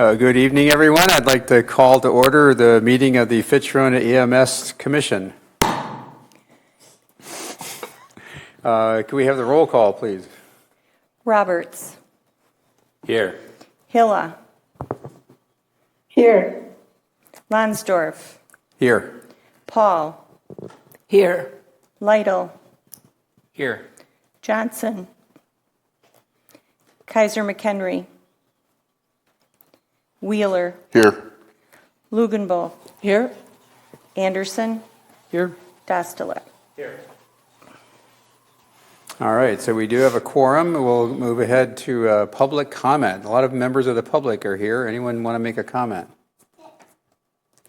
Good evening, everyone. I'd like to call to order the meeting of the Fitch-Rona EMS Commission. Can we have the roll call, please? Roberts. Here. Hilla. Here. Lonsdorf. Here. Paul. Here. Lytle. Here. Johnson. Kaiser McHenry. Wheeler. Here. Lugenbo. Here. Anderson. Here. Dostalek. Here. All right, so we do have a quorum. We'll move ahead to public comment. A lot of members of the public are here. Anyone want to make a comment?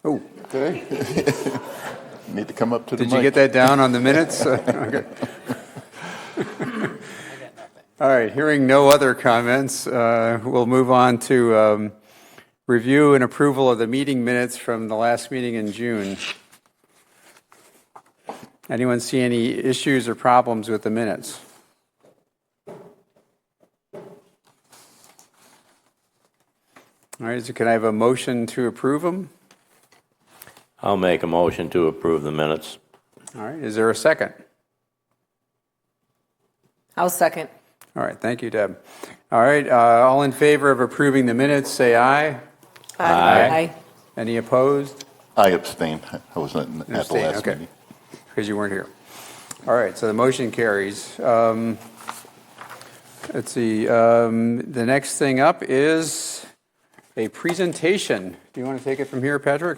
Oh, Okay. Need to come up to the did mic. you get that down on the minutes? Okay. All right, hearing no other comments, we'll move on to review and approval of the meeting minutes from the last meeting in June. Anyone see any issues or problems with the minutes? All right, so can I have a motion to approve them? I'll make a motion to approve the minutes. All right, is there a second? I'll second. All right, thank you, Deb. All right, all in favor of approving the minutes, say aye. Aye. Any opposed? I abstain. I wasn't at the Abstain, last okay. meeting. Because you weren't here. All right, so the motion carries. Let's see, the next thing up is a presentation. Do you want to take it from here, Patrick?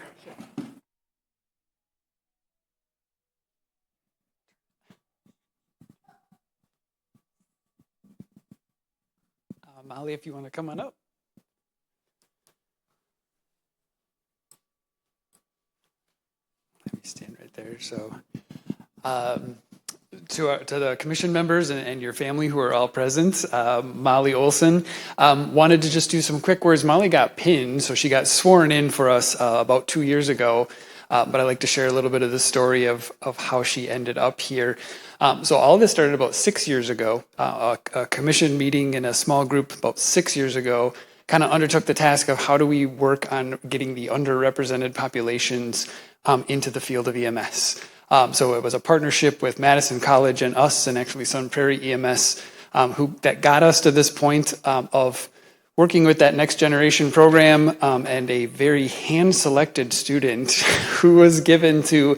Molly, if you want to come on up. Let me stand right there. So, to the commission members and your family who are all present, Molly Olson wanted to just do some quick words. Molly got pinned, so she got sworn in for us about 2 years ago. But I'd like to share a little bit of the story of how she ended up here. So all of this started about 6 years ago. A commission meeting in a small group about 6 years ago kind of undertook the task of how do we work on getting the underrepresented populations into the field of EMS. So it was a partnership with Madison College and us, and actually Sun Prairie EMS, that got us to this point of working with that next generation program, and a very hand-selected student who was truly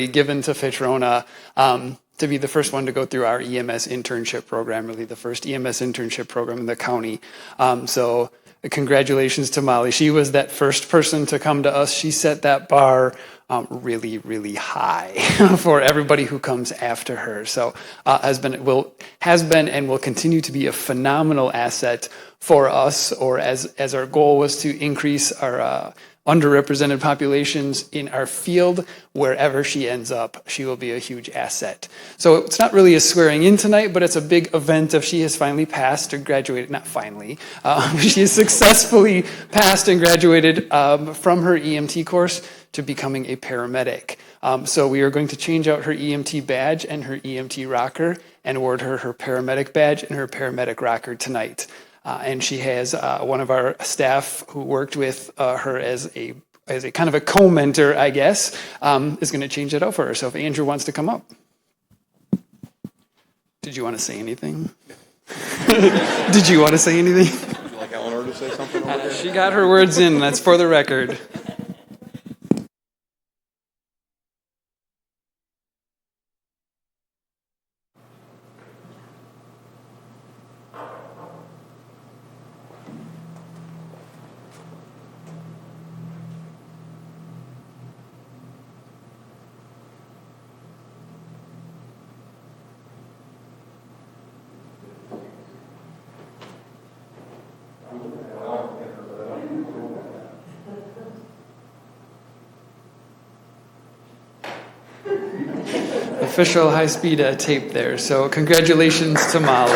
given to Fitch-Rona to be the first one to go through our EMS internship program, really the first EMS internship program in the county. So congratulations to Molly. She was that first person to come to us. She set that bar really, really high for everybody who comes after her. So has been and will continue to be a phenomenal asset for us, or as our goal was to increase our underrepresented populations in our field. Wherever she ends up, she will be a huge asset. So it's not really a swearing in tonight, but it's a big event if she has finally passed or graduated. Not finally. She has successfully passed and graduated from her EMT course to becoming a paramedic. So we are going to change out her EMT badge and her EMT rocker and award her her paramedic badge and her paramedic rocker tonight. And she has one of our staff who worked with her as a kind of a co-mentor, I guess, is going to change it out for her. So if Andrew wants to come up. Did you want to say anything? Did you want to say anything? Would you like Eleanor to say something over there? She got her words in. That's for the record. Official high-speed tape there. So congratulations to Molly.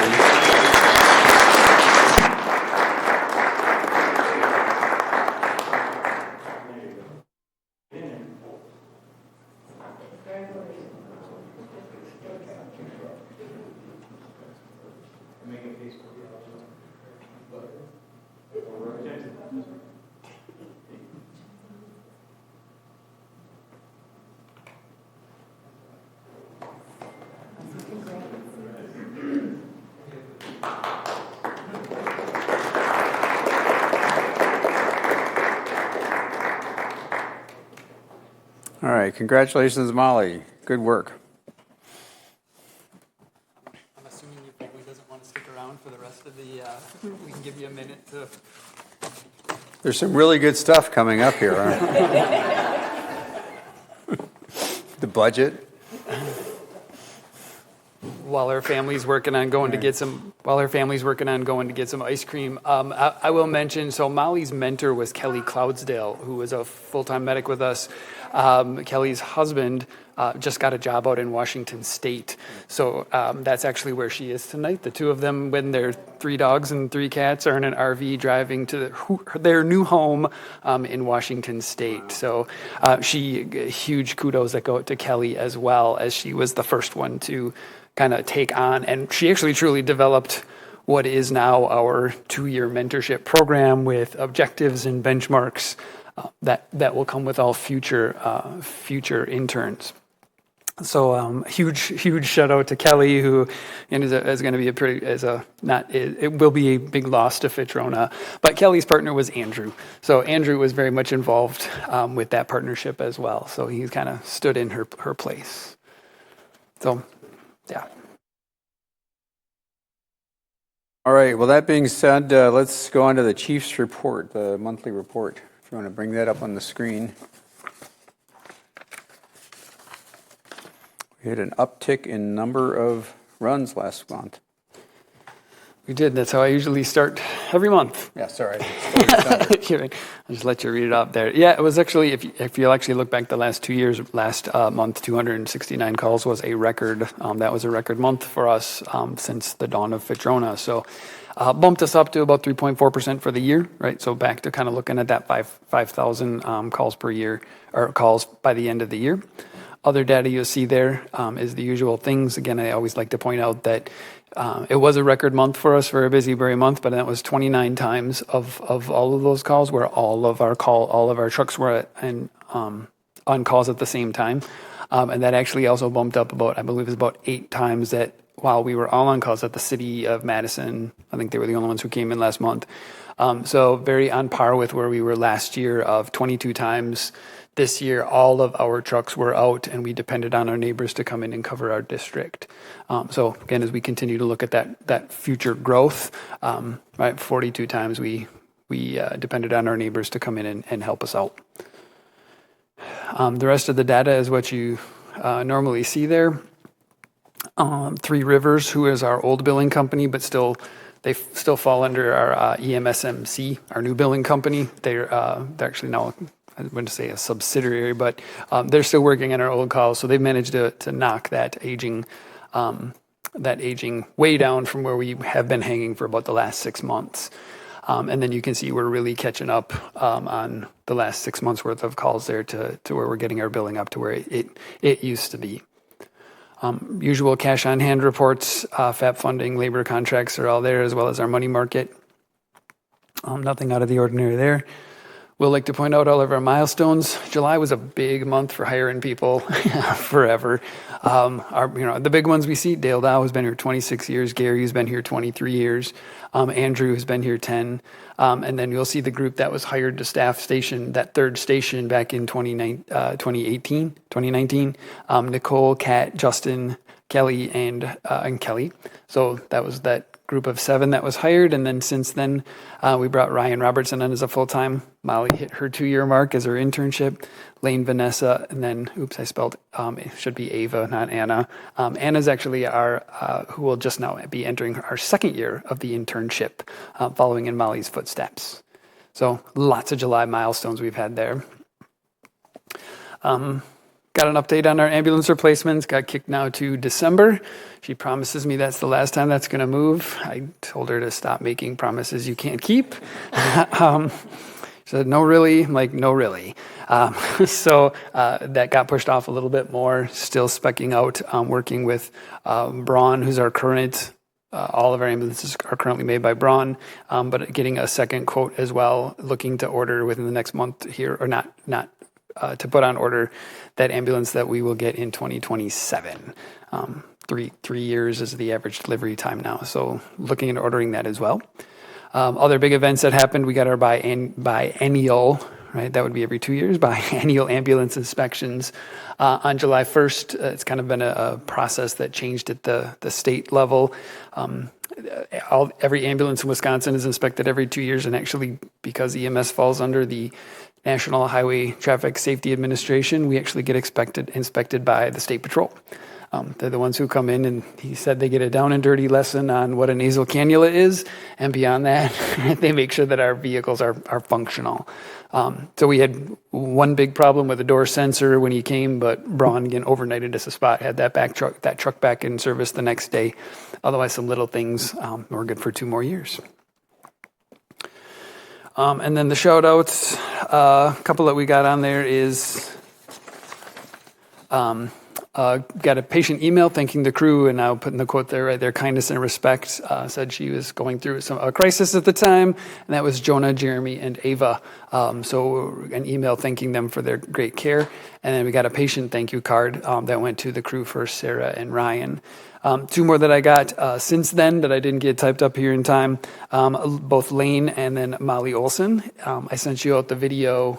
All right, congratulations, Molly. Good work. I'm assuming your family doesn't want to stick around for the rest of the, we can give you a minute to. There's some really good stuff coming up here. The budget. While her family's working on going to get some, ice cream, I will mention. So Molly's mentor was Kelly Cloudsdale, who was a full-time medic with us. Kelly's husband just got a job out in Washington State, so that's actually where she is tonight. The two of them, when their 3 dogs and 3 cats, are in an RV driving to their new home in Washington State. So huge kudos that go out to Kelly, as well, as she was the first one to kind of take on, and she actually truly developed what is now our 2-year mentorship program with objectives and benchmarks that will come with all future interns. So huge shout out to Kelly, who is going to be it will be a big loss to Fitch-Rona. But Kelly's partner was Andrew. So Andrew was very much involved with that partnership as well. So he's kind of stood in her place. So, yeah. All right, well, that being said, let's go on to the chief's report, the monthly report. If you want to bring that up on the screen. We had an uptick in number of runs last month. We did. That's how I usually start every month. Yeah, sorry. Kidding. I'll just let you read it up there. Yeah, it was actually, if you'll actually look back the last 2 years, last month, 269 calls was a record. That was a record month for us since the dawn of Fitch-Rona. So bumped us up to about 3.4% for the year, right? So back to kind of looking at that 5,000 calls per year, or calls by the end of the year. Other data you'll see there is the usual things. Again, I always like to point out that it was a record month for us for a busy berry month, but that was 29 times of all of those calls where all of our trucks were on calls at the same time. And that actually also bumped up about, I believe it was about 8 times that while we were all on calls at the city of Madison. I think they were the only ones who came in last month. So very on par with where we were last year of 22 times. This year, all of our trucks were out, and we depended on our neighbors to come in and cover our district. So again, as we continue to look at that future growth, right, 42 times we depended on our neighbors to come in and help us out. The rest of the data is what you normally see there. Three Rivers, who is our old billing company, but they still fall under our EMSMC, our new billing company. They're actually now, I wouldn't say a subsidiary, but they're still working on our old calls. So they've managed to knock that aging way down from where we have been hanging for about the last 6 months. And then you can see we're really catching up on the last 6 months worth of calls there to where we're getting our billing up to where it used to be. Usual cash on hand reports, FAP funding, labor contracts are all there, as well as our money market. Nothing out of the ordinary there. We'll like to point out all of our milestones. July was a big month for hiring people forever. The big ones we see, Dale Dow has been here 26 years. Gary has been here 23 years. Andrew has been here 10. And then you'll see the group that was hired to staff that third station back in 2019. Nicole, Kat, Justin, Kelly, and Kelly. So that was that group of 7 that was hired, and then since then we brought Ryan Robertson on as a full-time. Molly hit her 2-year mark as her internship. Lane, Vanessa, and then it should be Ava, not Anna. Anna's actually who will just now be entering our 2nd year of the internship, following in Molly's footsteps. So lots of July milestones we've had there. Got an update on our ambulance replacements. Got kicked now to December. She promises me that's the last time that's going to move. I told her to stop making promises you can't keep. She said, no, really? I'm like, no, really. So that got pushed off a little bit more. Still speccing out, working with Braun, who's our current. All of our ambulances are currently made by Braun, but getting a second quote as well, looking to order within the next month here, or not to put on order that ambulance that we will get in 2027. 3 years is the average delivery time now. So looking at ordering that as well. Other big events that happened, we got our biennial, right? That would be every 2 years, biennial ambulance inspections on July 1st. It's kind of been a process that changed at the state level. Every ambulance in Wisconsin is inspected every 2 years, and actually, because EMS falls under the National Highway Traffic Safety Administration, we actually get inspected by the State Patrol. They're the ones who come in, and he said they get a down and dirty lesson on what a nasal cannula is, and beyond that, they make sure that our vehicles are functional. So we had one big problem with the door sensor when he came, but Braun again overnighted us a spot, had that truck back in service the next day. Otherwise, some little things were good for 2 more years. And then the shout outs, a couple that we got on there is got a patient email thanking the crew, and I'll put in the quote there, right there, kindness and respect. Said she was going through a crisis at the time, and that was Jonah, Jeremy, and Ava. So an email thanking them for their great care. And then we got a patient thank you card that went to the crew for Sarah and Ryan. 2 more that I got since then that I didn't get typed up here in time, both Lane and then Molly Olson. I sent you out the video.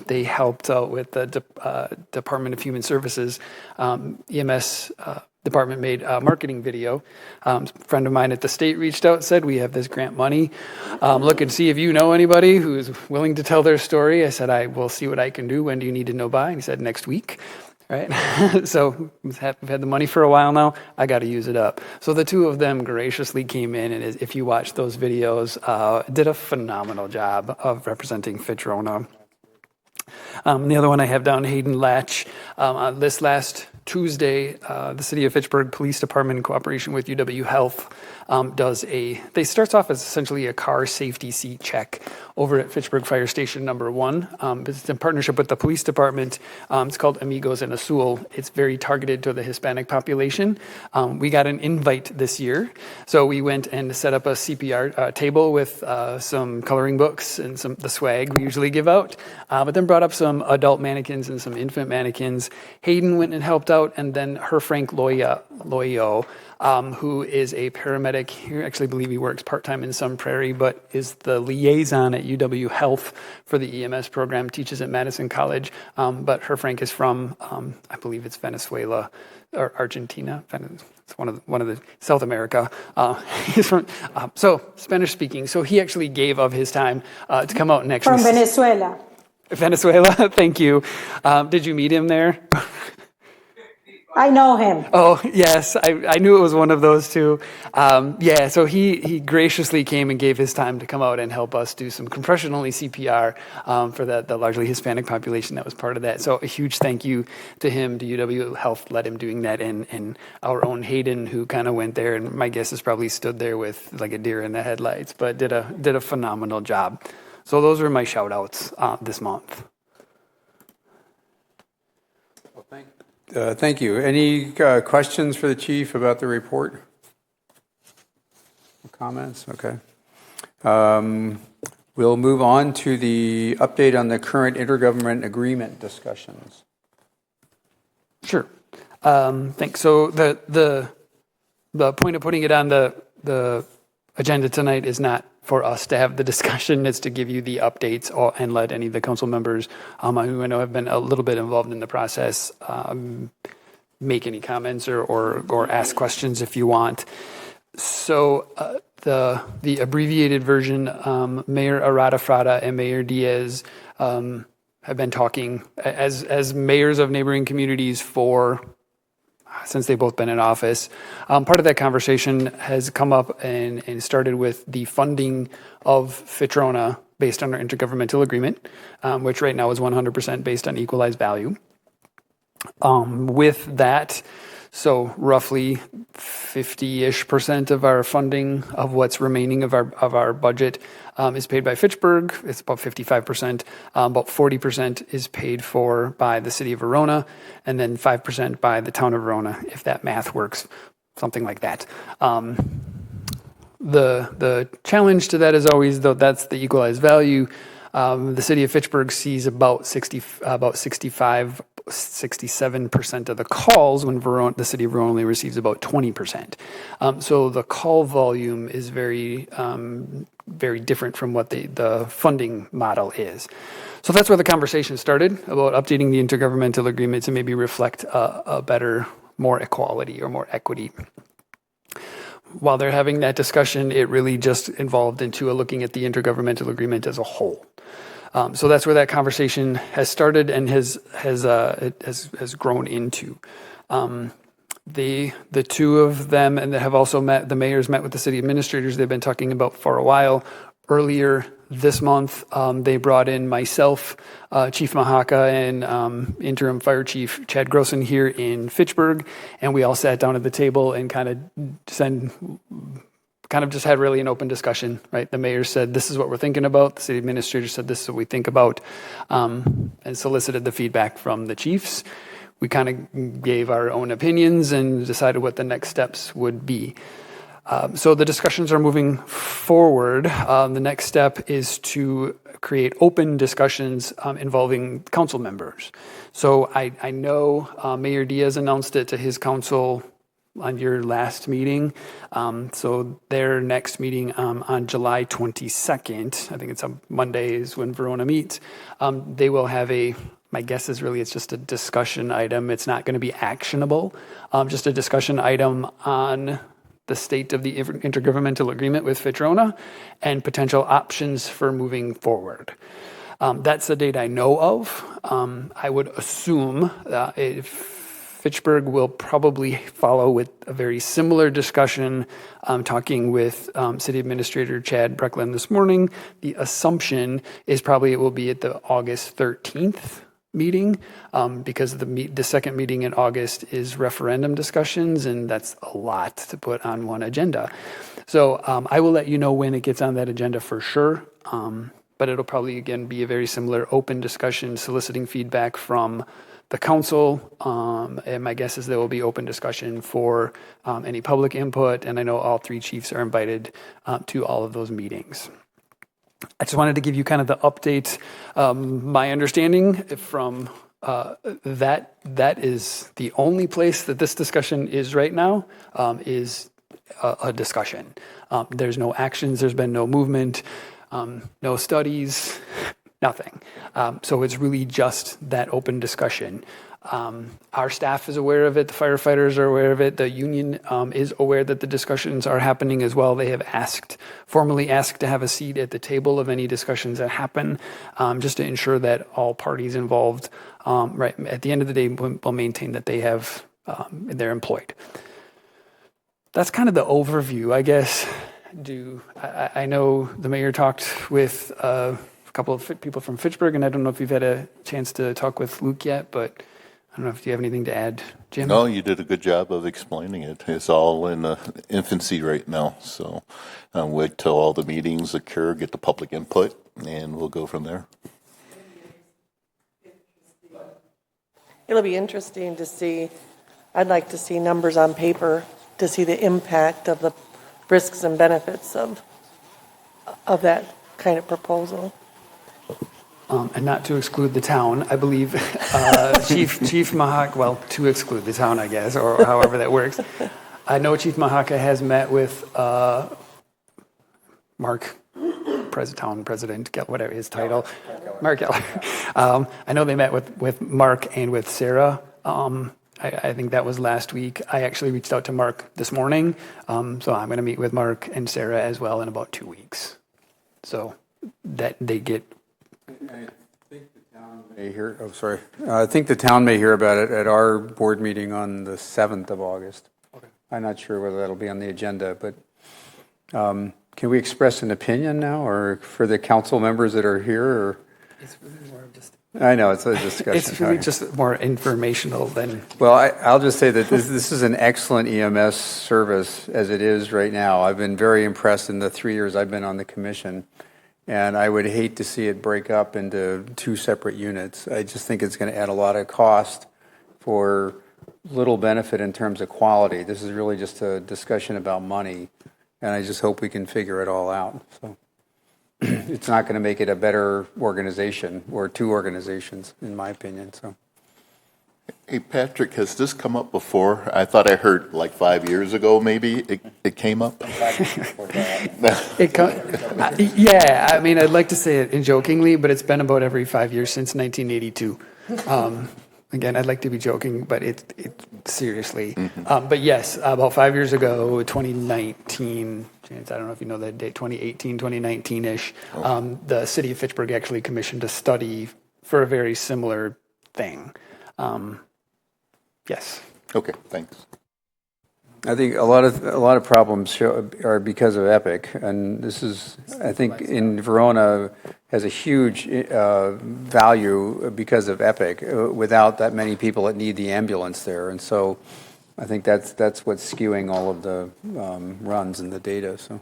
They helped out with the Department of Human Services. EMS department made a marketing video. A friend of mine at the state reached out and said, we have this grant money. Look and see if you know anybody who is willing to tell their story. I said, I will see what I can do. When do you need to know by? And he said, next week. Right. So we've had the money for a while now. I got to use it up. So the 2 of them graciously came in, and if you watch those videos, did a phenomenal job of representing Fitch-Rona. The other one I have down, Hayden Latch. This last Tuesday, the City of Fitchburg Police Department, in cooperation with UW Health, they starts off as essentially a car safety seat check over at Fitchburg Fire Station number 1. It's in partnership with the police department. It's called Amigos en Azul. It's very targeted to the Hispanic population. We got an invite this year, so we went and set up a CPR table with some coloring books and the swag we usually give out, but then brought up some adult mannequins and some infant mannequins. Hayden went and helped out, and then her Frank Loyo, who is a paramedic. I actually believe he works part-time in Sun Prairie, but is the liaison at UW Health for the EMS program, teaches at Madison College. But her Frank is from, I believe it's Venezuela or Argentina. It's one of the South America. He's from, so Spanish speaking. So he actually gave of his time to come out and actually. From Venezuela. Venezuela, thank you. Did you meet him there? I know him. Oh, yes. I knew it was one of those 2. So he graciously came and gave his time to come out and help us do some compression-only CPR for the largely Hispanic population that was part of that. So a huge thank you to him, to UW Health, let him doing that, and our own Hayden, who kind of went there, and my guess is probably stood there with like a deer in the headlights, but did a phenomenal job. So those are my shout-outs this month. Thank you. Any questions for the chief about the report? Comments? Okay. We'll move on to the update on the current intergovernment agreement discussions. Sure. Thanks. So the point of putting it on the agenda tonight is not for us to have the discussion. It's to give you the updates and let any of the council members who I know have been a little bit involved in the process make any comments or ask questions if you want. So the abbreviated version, Mayor Arata-Frada and Mayor Diaz have been talking as mayors of neighboring communities since they've both been in office. Part of that conversation has come up and started with the funding of Fitch-Rona based on our intergovernmental agreement, which right now is 100% based on equalized value. With that, so roughly 50-ish% of our funding of what's remaining of our budget is paid by Fitchburg. It's about 55%. About 40% is paid for by the city of Verona, and then 5% by the town of Verona, if that math works, something like that. The challenge to that is always, though, that's the equalized value. The city of Fitchburg sees about 65 67% of the calls when the city of Verona only receives about 20%. So the call volume is very different from what the funding model is. So that's where the conversation started about updating the intergovernmental agreement to maybe reflect a better, more equality or more equity. While they're having that discussion, it really just evolved into looking at the intergovernmental agreement as a whole. So that's where that conversation has started and has grown into. The two of them, and they have also met, the mayors met with the city administrators they've been talking about for a while. Earlier this month, they brought in myself, Chief Mahaka, and Interim Fire Chief Chad Grossen here in Fitchburg, and we all sat down at the table and kind of just had really an open discussion, right? The mayor said, this is what we're thinking about. The city administrator said, this is what we think about, and solicited the feedback from the chiefs. We kind of gave our own opinions and decided what the next steps would be. So the discussions are moving forward. The next step is to create open discussions involving council members. So I know Mayor Diaz announced it to his council on your last meeting. So their next meeting on July 22nd, I think it's on Monday is when Verona meets, they will have my guess is really it's just a discussion item. It's not going to be actionable, just a discussion item on the state of the intergovernmental agreement with Fitch-Rona and potential options for moving forward. That's the date I know of. I would assume if Fitchburg will probably follow with a very similar discussion. Talking with City Administrator Chad Brecklin this morning, the assumption is probably it will be at the August 13th meeting, because the second meeting in August is referendum discussions, and that's a lot to put on one agenda. So I will let you know when it gets on that agenda for sure, but it'll probably, again, be a very similar open discussion, soliciting feedback from the council, and my guess is there will be open discussion for any public input, and I know all three chiefs are invited to all of those meetings. I just wanted to give you kind of the update. My understanding from that is the only place that this discussion is right now, is a discussion. There's no actions, there's been no movement, no studies, nothing. So it's really just that open discussion. Our staff is aware of it. The firefighters are aware of it. The union is aware that the discussions are happening as well. They have formally asked to have a seat at the table of any discussions that happen, just to ensure that all parties involved, right at the end of the day, will maintain that they're employed. That's kind of the overview, I guess. I know the mayor talked with a couple of people from Fitchburg, and I don't know if you've had a chance to talk with Luke yet, but I don't know if you have anything to add, Jim? No, you did a good job of explaining it. It's all in infancy right now. So wait till all the meetings occur, get the public input, and we'll go from there. It'll be interesting to see. I'd like to see numbers on paper to see the impact of the risks and benefits of that kind of proposal. And not to exclude the town, I believe Chief Mahaka, well, to exclude the town, I guess, or however that works. I know Chief Mahaka has met with Mark, town president, whatever his title, Mark Keller. I know they met with Mark and with Sarah. I think that was last week. I actually reached out to Mark this morning, so I'm going to meet with Mark and Sarah as well in about 2 weeks. So that they get. I think the town may hear. Oh, sorry. I think the town may hear about it at our board meeting on the 7th of August. Okay. I'm not sure whether that'll be on the agenda, but can we express an opinion now, or for the council members that are here? Or? It's really more of just. I know it's a discussion. It's really just more informational than. Well, I'll just say that this is an excellent EMS service as it is right now. I've been very impressed in the 3 years I've been on the commission. And I would hate to see it break up into two separate units. I just think it's going to add a lot of cost for little benefit in terms of quality. This is really just a discussion about money, and I just hope we can figure it all out. So it's not going to make it a better organization or two organizations, in my opinion. So Hey, Patrick, has this come up before? I thought I heard like 5 years ago, maybe it came up. Yeah, I mean, I'd like to say it jokingly, but it's been about every 5 years since 1982. Again, I'd like to be joking, but it seriously. But yes, about 5 years ago, 2019, James, I don't know if you know that date, 2018, 2019-ish, the city of Fitchburg actually commissioned a study for a very similar thing. Yes. Okay, thanks. I think a lot of problems are because of Epic, and this is, I think, in Verona has a huge value because of Epic. Without that many people that need the ambulance there, and so I think that's what's skewing all of the runs and the data. So,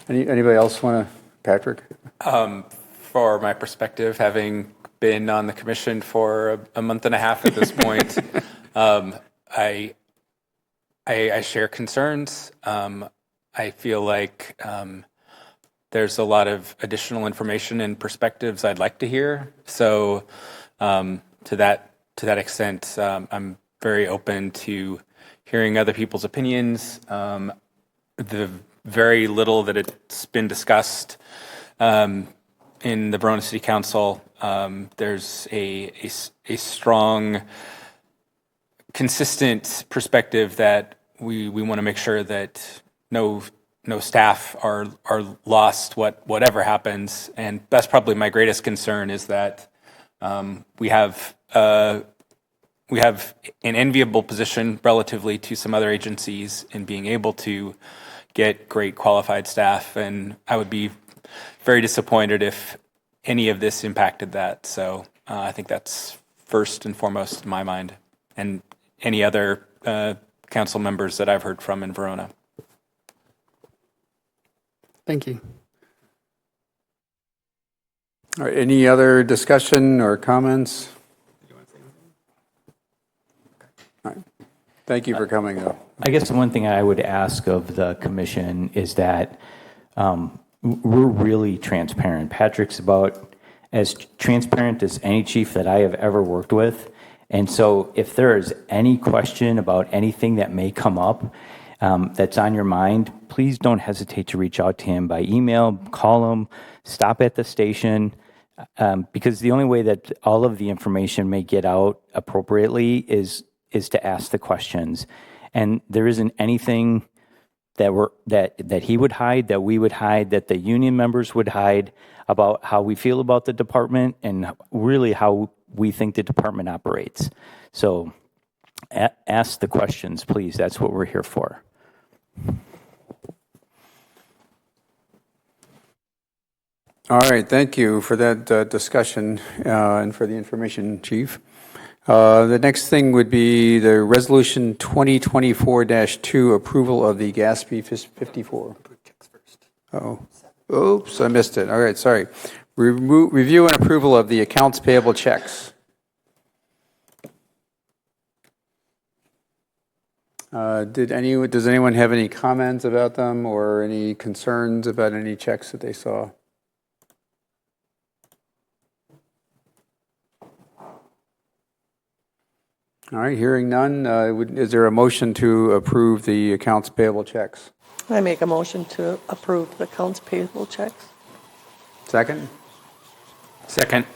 anybody else want to, Patrick? For my perspective, having been on the commission for a month and a half at this point, I share concerns. I feel like there's a lot of additional information and perspectives I'd like to hear. So to that extent, I'm very open to hearing other people's opinions. The very little that it's been discussed in the Verona City Council, there's a strong, consistent perspective that we want to make sure that no staff are lost whatever happens, and that's probably my greatest concern is that we have an enviable position relatively to some other agencies in being able to get great qualified staff, and I would be very disappointed if any of this impacted that. So I think that's first and foremost in my mind, and any other council members that I've heard from in Verona. Thank you. All right, any other discussion or comments? All right. Thank you for coming, though. I guess the one thing I would ask of the commission is that we're really transparent. Patrick's about as transparent as any chief that I have ever worked with. And so if there is any question about anything that may come up that's on your mind, please don't hesitate to reach out to him by email, call him, stop at the station, because the only way that all of the information may get out appropriately is to ask the questions. And there isn't anything that he would hide, that we would hide, that the union members would hide about how we feel about the department and really how we think the department operates. So ask the questions, please. That's what we're here for. All right, thank you for that discussion and for the information, Chief. The next thing would be the Resolution 2024-2, approval of the GASP 54. Oh, oops, I missed it. All right, sorry. Review and approval of the accounts payable checks. Does anyone have any comments about them or any concerns about any checks that they saw? All right, hearing none, is there a motion to approve the accounts payable checks? I make a motion to approve the accounts payable checks. Second? Second.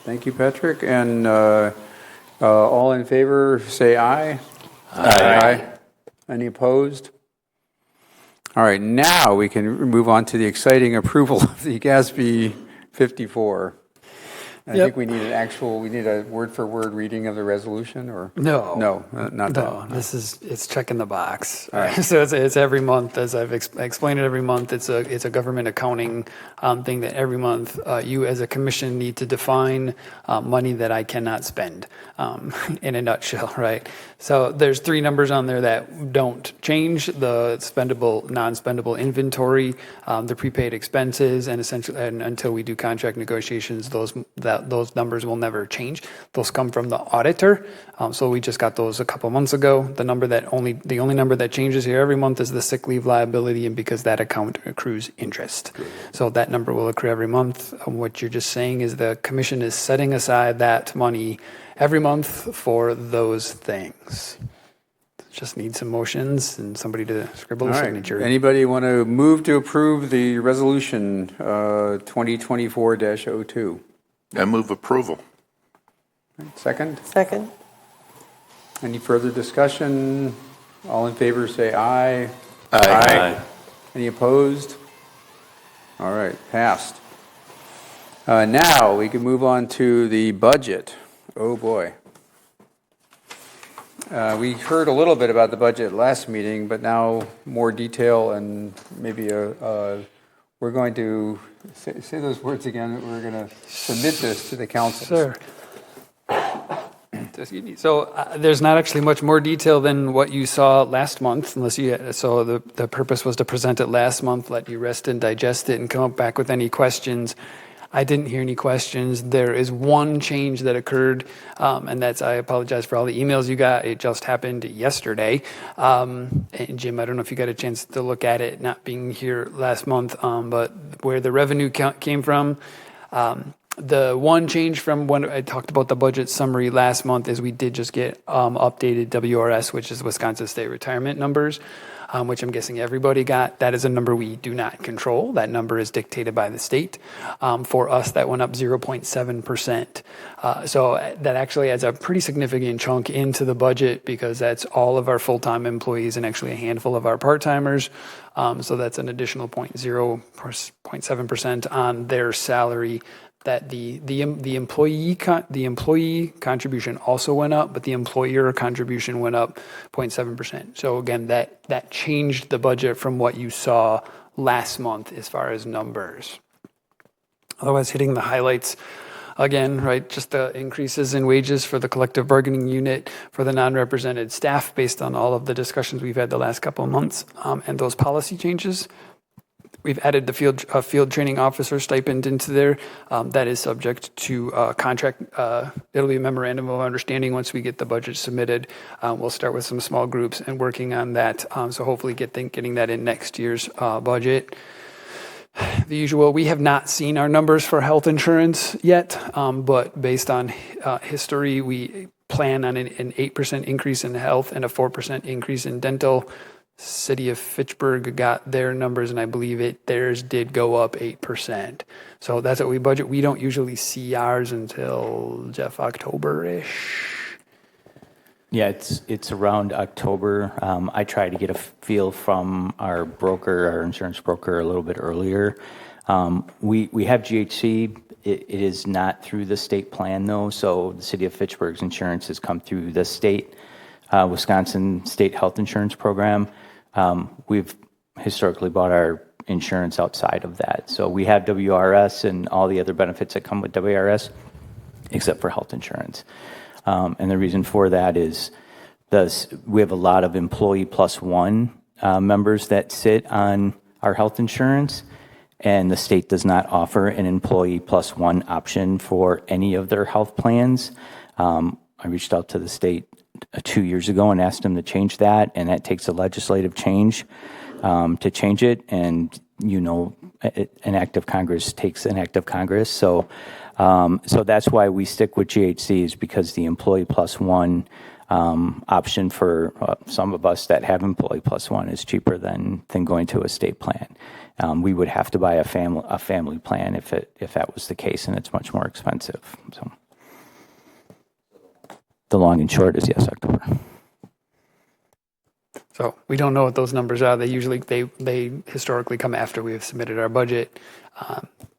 Thank you, Patrick. And all in favor, say aye. Aye. Any opposed? All right, now we can move on to the exciting approval of the GASB 54. I think we need a word-for-word reading of the resolution, or? No. No, not that. No, it's checking the box. All right. So it's every month, as I've explained it every month. It's a government accounting thing that every month you as a commission need to define money that I cannot spend in a nutshell, right? So there's three numbers on there that don't change: the spendable, non-spendable inventory, the prepaid expenses, and essentially, and until we do contract negotiations, those numbers will never change. Those come from the auditor. So we just got those a couple months ago. The only number that changes here every month is the sick leave liability, and because that account accrues interest. So that number will accrue every month. What you're just saying is the commission is setting aside that money every month for those things. Just need some motions and somebody to scribble All a right. signature. Anybody want to move to approve the resolution 2024-02? I move approval. Second? Second? Any further discussion? All in favor say aye. Aye. Any opposed? All right, passed. Now we can move on to the budget. Oh boy. We heard a little bit about the budget last meeting, but now more detail and maybe we're going to say those words again. We're going to submit this to the council. Sure. So there's not actually much more detail than what you saw last month, so the purpose was to present it last month, let you rest and digest it, and come up back with any questions. I didn't hear any questions. There is one change that occurred, and that's, I apologize for all the emails you got. It just happened yesterday. And Jim, I don't know if you got a chance to look at it, not being here last month, but where the revenue came from. The one change from when I talked about the budget summary last month is we did just get updated WRS, which is Wisconsin State Retirement numbers, which I'm guessing everybody got. That is a number we do not control. That number is dictated by the state. For us, that went up 0.7%. So that actually adds a pretty significant chunk into the budget because that's all of our full-time employees and actually a handful of our part-timers. So that's an additional 0.7% on their salary. That the employee contribution also went up, but the employer contribution went up 0.7%. So again, that changed the budget from what you saw last month as far as numbers. Otherwise, hitting the highlights again, right? Just the increases in wages for the collective bargaining unit for the non-represented staff based on all of the discussions we've had the last couple of months, and those policy changes. We've added the field training officer stipend into there. That is subject to contract. It'll be a memorandum of understanding once we get the budget submitted. We'll start with some small groups and working on that. So hopefully getting that in next year's budget. The usual, we have not seen our numbers for health insurance yet, but based on history, we plan on an 8% increase in health and a 4% increase in dental. City of Fitchburg got their numbers, and I believe theirs did go up 8%. So that's what we budget. We don't usually see ours until, Jeff, October-ish. Yeah, it's around October. I try to get a feel from our insurance broker, a little bit earlier. We have GHC. It is not through the state plan, though, so the City of Fitchburg's insurance has come through the state, Wisconsin State Health Insurance Program. We've historically bought our insurance outside of that. So we have WRS and all the other benefits that come with WRS, except for health insurance. And the reason for that is we have a lot of employee plus one members that sit on our health insurance, and the state does not offer an employee plus one option for any of their health plans. I reached out to the state 2 years ago and asked them to change that, and that takes a legislative change to change it. And an act of Congress takes an act of Congress. So that's why we stick with GHC, is because the employee plus one option for some of us that have employee plus one is cheaper than going to a state plan. We would have to buy a family plan if that was the case, and it's much more expensive. So. The long and short is yes, October. So we don't know what those numbers are. They historically come after we have submitted our budget.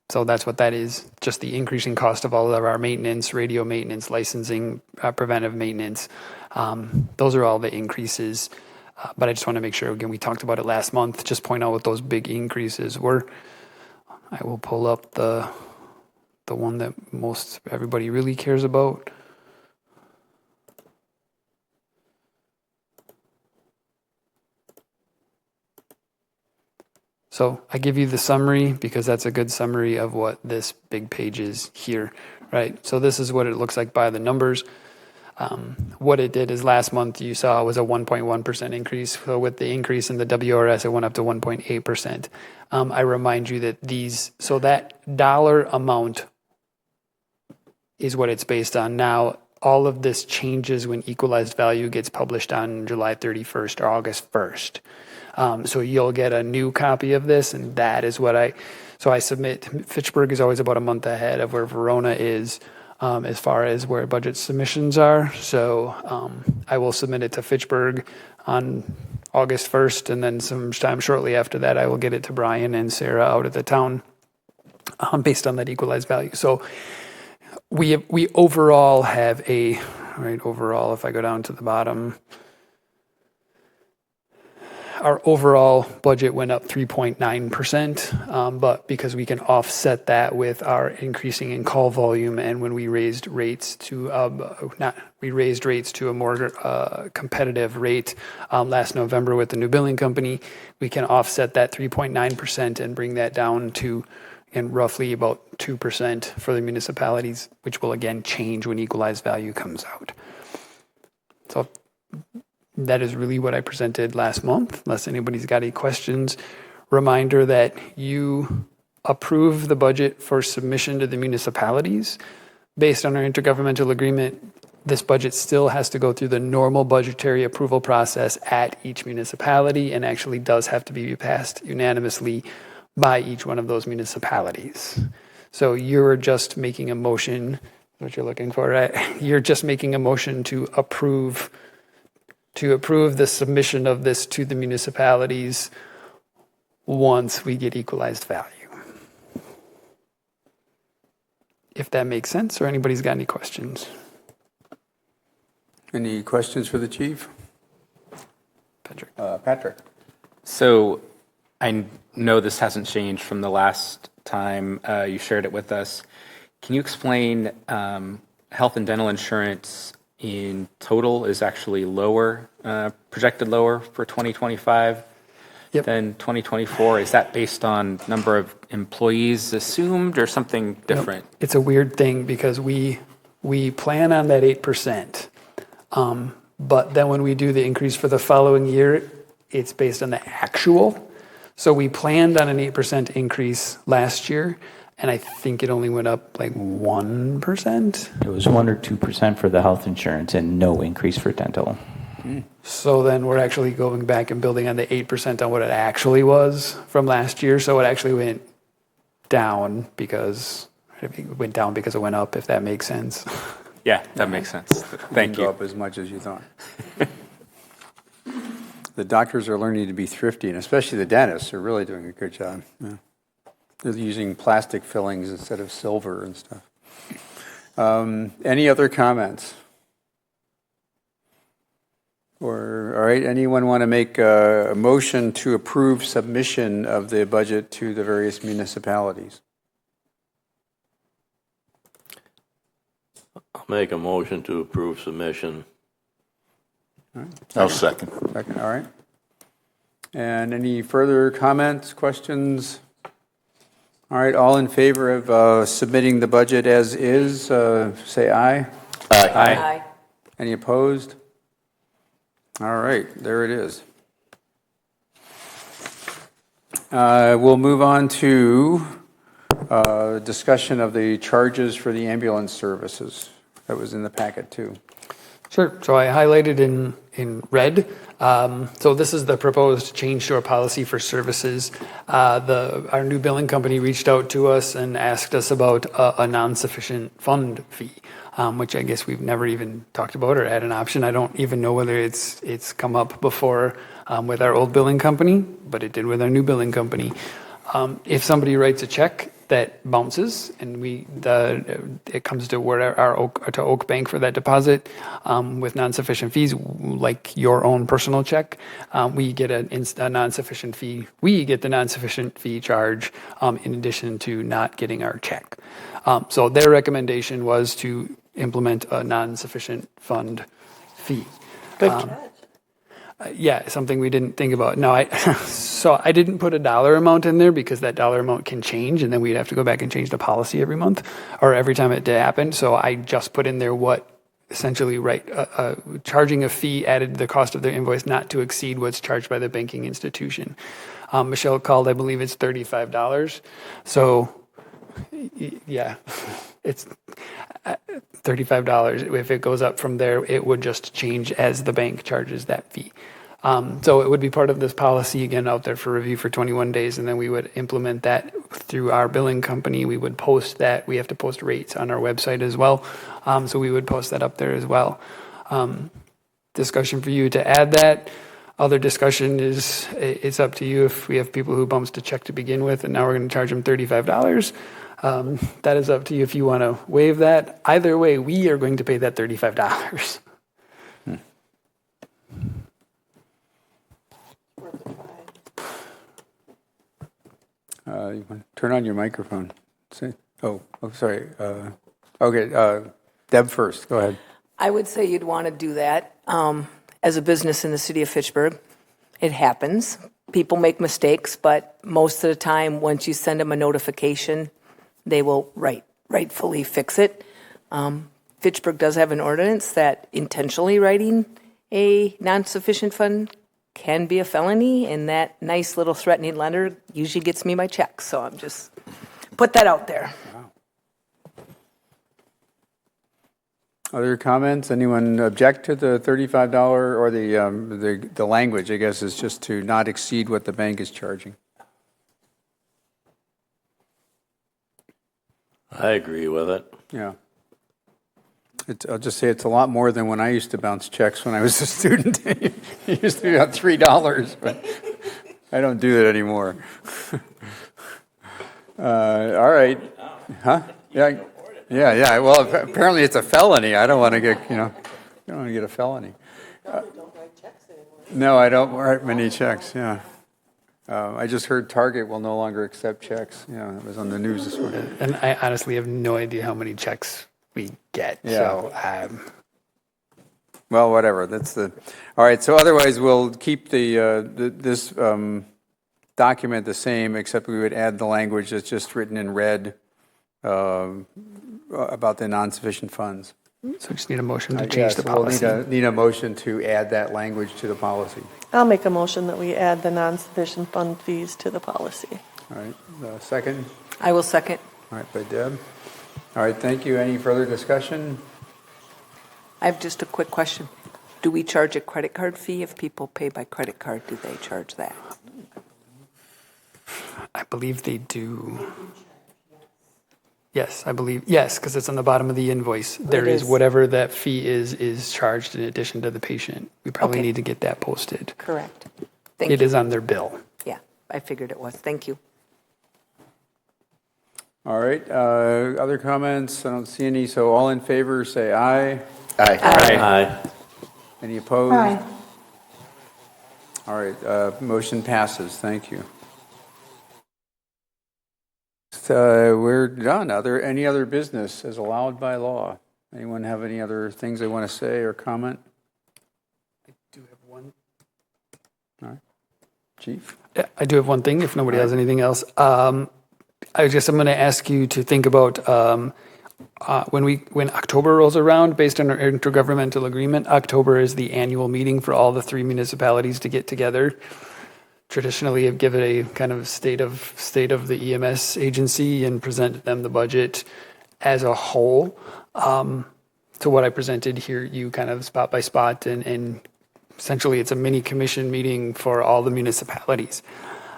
So that's what that is. Just the increasing cost of all of our maintenance, radio maintenance, licensing, preventive maintenance. Those are all the increases. But I just want to make sure, again, we talked about it last month. Just point out what those big increases were. I will pull up the one that most everybody really cares about. So I give you the summary because that's a good summary of what this big page is here, right? So this is what it looks like by the numbers. What it did is last month you saw was a 1.1% increase. So with the increase in the WRS, it went up to 1.8%. I remind you that that dollar amount is what it's based on. Now, all of this changes when equalized value gets published on July 31st or August 1st. So you'll get a new copy of this, and that is what I submit. Fitchburg is always about a month ahead of where Verona is as far as where budget submissions are. So I will submit it to Fitchburg on August 1st, and then sometime shortly after that, I will get it to Brian and Sarah out at the town based on that equalized value. So we overall have overall, if I go down to the bottom, our overall budget went up 3.9%, but because we can offset that with our increasing in call volume, and when we raised rates to a more competitive rate last November with the new billing company, we can offset that 3.9% and bring that down to roughly about 2% for the municipalities, which will again change when equalized value comes out. So that is really what I presented last month, unless anybody's got any questions. Reminder that you approve the budget for submission to the municipalities. Based on our intergovernmental agreement, this budget still has to go through the normal budgetary approval process at each municipality and actually does have to be passed unanimously by each one of those municipalities. So you're just making a motion, what you're looking for, right? You're just making a motion to approve the submission of this to the municipalities once we get equalized value. If that makes sense, or anybody's got any questions? Any questions for the chief? Patrick. Patrick. So I know this hasn't changed from the last time you shared it with us. Can you explain health and dental insurance in total is actually lower, projected lower for 2025 than 2024? Is that based on number of employees assumed or something different? No, it's a weird thing because we plan on that 8%. But then when we do the increase for the following year, it's based on the actual. So we planned on an 8% increase last year, and I think it only went up like 1%. It was 1 or 2% for the health insurance and no increase for dental. So then we're actually going back and building on the 8% on what it actually was from last year. So it actually went down because it went up, if that makes sense. Yeah, that makes sense. Thank Didn't you. go up as much as you thought. The doctors are learning to be thrifty, and especially the dentists are really doing a good job. Yeah. They're using plastic fillings instead of silver and stuff. Any other comments? All right, anyone want to make a motion to approve submission of the budget to the various municipalities? I'll make a motion to approve submission. I'll second. Second, all right. And any further comments, questions? All right, all in favor of submitting the budget as is, say aye. Aye. Any opposed? All right, there it is. We'll move on to discussion of the charges for the ambulance services. That was in the packet too. Sure. So I highlighted in red. So this is the proposed change to our policy for services. Our new billing company reached out to us and asked us about a non-sufficient fund fee, which I guess we've never even talked about or had an option. I don't even know whether it's come up before with our old billing company, but it did with our new billing company. If somebody writes a check that bounces and it comes to to Oak Bank for that deposit with non-sufficient fees, like your own personal check, we get a non-sufficient fee. We get the non-sufficient fee charge in addition to not getting our check. So their recommendation was to implement a non-sufficient fund fee. Good catch. Yeah, something we didn't think about. No, so I didn't put a dollar amount in there because that dollar amount can change, and then we'd have to go back and change the policy every month or every time it happened. So I just put in there what essentially charging a fee added to the cost of the invoice not to exceed what's charged by the banking institution. Michelle called, I believe it's $35. So yeah, it's $35. If it goes up from there, it would just change as the bank charges that fee. So it would be part of this policy, again, out there for review for 21 days, and then we would implement that through our billing company. We would post that. We have to post rates on our website as well. So we would post that up there as well. Discussion for you to add that. Other discussion is, it's up to you. If we have people who bumps to check to begin with, and now we're going to charge them $35, that is up to you if you want to waive that. Either way, we are going to pay that $35. You want to turn on your microphone. Sorry. Okay, Deb first. Go ahead. I would say you'd want to do that as a business in the city of Fitchburg. It happens. People make mistakes, but most of the time, once you send them a notification, they will rightfully fix it. Fitchburg does have an ordinance that intentionally writing a non-sufficient fund can be a felony, and that nice little threatening letter usually gets me my check. So I'm just put that out there. Wow. Other comments? Anyone object to the $35 or the language? I guess is just to not exceed what the bank is charging. I agree with it. Yeah. I'll just say it's a lot more than when I used to bounce checks when I was a student. It used to be about $3, but I don't do that anymore. All right. Huh? Yeah. Yeah. Well, apparently it's a felony. I don't want to get, I don't want to get a felony. No, I don't write many checks. Yeah. I just heard Target will no longer accept checks. It was on the news this morning. And I honestly have no idea how many checks we get. Yeah. So, well, whatever. All right. So otherwise, we'll keep this document the same, except we would add the language that's just written in red about the non-sufficient funds. So we just need a motion to change the policy. We'll need a motion to add that language to the policy. I'll make a motion that we add the non-sufficient fund fees to the policy. All right. Second? I will second. All right, by Deb. All right, thank you. Any further discussion? I have just a quick question. Do we charge a credit card fee if people pay by credit card? Do they charge that? I believe they do. Yes, I believe. Yes, because it's on the bottom of the invoice. There is whatever that fee is charged in addition to the patient. We probably need to get that posted. Correct. Thank you. It is on their bill. Yeah, I figured it was. Thank you. All right. Other comments? I don't see any. So all in favor, say aye. Aye. Any opposed? Aye. All right. Motion passes. Thank you. We're done. Are there any other business as allowed by law? Anyone have any other things they want to say or comment? I do have one. All right. Chief? Yeah, I do have one thing if nobody has anything else. I'm going to ask you to think about when October rolls around, based on our intergovernmental agreement. October is the annual meeting for all the 3 municipalities to get together. Traditionally, have given a kind of state of the EMS agency and present them the budget as a whole. To what I presented here, you kind of spot by spot, and essentially it's a mini commission meeting for all the municipalities.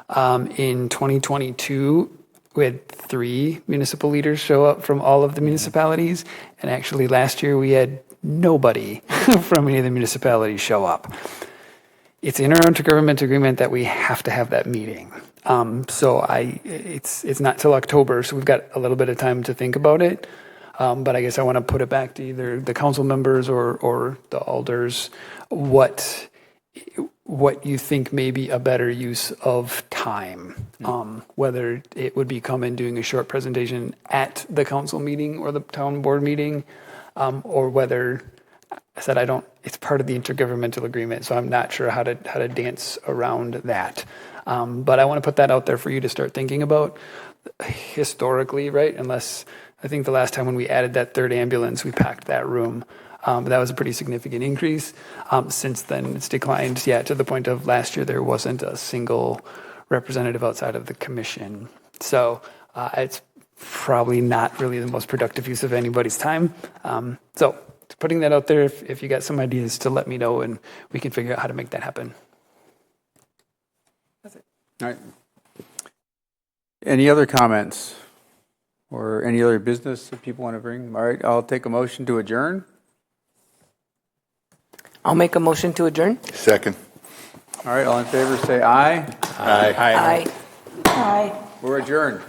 In 2022, we had 3 municipal leaders show up from all of the municipalities, and actually last year we had nobody from any of the municipalities show up. It's in our intergovernment agreement that we have to have that meeting. It's not till October, so we've got a little bit of time to think about it. But I guess I want to put it back to either the council members or the alders, what you think may be a better use of time. Whether it would be come in doing a short presentation at the council meeting or the town board meeting, or whether I said, it's part of the intergovernmental agreement, so I'm not sure how to dance around that. But I want to put that out there for you to start thinking about historically, right? Unless, I think the last time when we added that third ambulance, we packed that room. That was a pretty significant increase. Since then, it's declined, to the point of last year, there wasn't a single representative outside of the commission. So it's probably not really the most productive use of anybody's time. So putting that out there, if you got some ideas, to let me know, and we can figure out how to make that happen. That's it. All right. Any other comments or any other business that people want to bring? All right, I'll take a motion to adjourn. I'll make a motion to adjourn. Second. All right, all in favor say aye. Aye. Aye. Aye. We're adjourned.